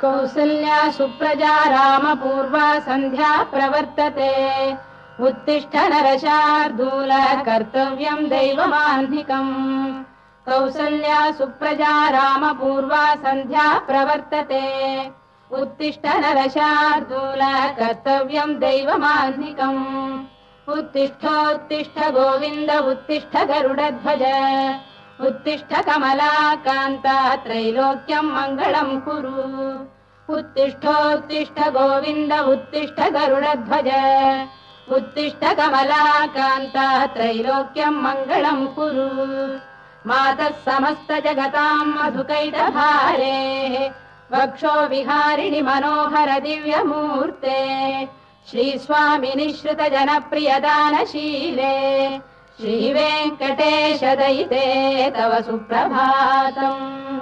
कौसल्या सुप्रजा रामपूर्वा सन्ध्या प्रवर्तते उत्तिष्ठ नरशार्दूल कर्तव्यम् दैवमाह्निकम् कौसल्या सुप्रजा रामपूर्वा सन्ध्या प्रवर्तते उत्तिष्ठ नरशार्दूल कर्तव्यम् दैवमाह्निकम् उत्तिष्ठोत्तिष्ठ गोविन्द उत्तिष्ठ गरुडध्वज उत्तिष्ठ कमलाकान्ता त्रैलोक्यम् मङ्गलम् कुरु उत्तिष्ठोत्तिष्ठ गोविन्द उत्तिष्ठ गरुडध्वज उत्तिष्ठ कमलाकान्ता त्रैलोक्यम् मङ्गलम् कुरु मातः समस्त जगताम् मधुकैटभारे वक्षो विहारिणि मनोहर दिव्यमूर्ते श्रीस्वामि निःश्रित जनप्रियदानशीले श्रीवेङ्कटेश दयिते तव सुप्रभातम्।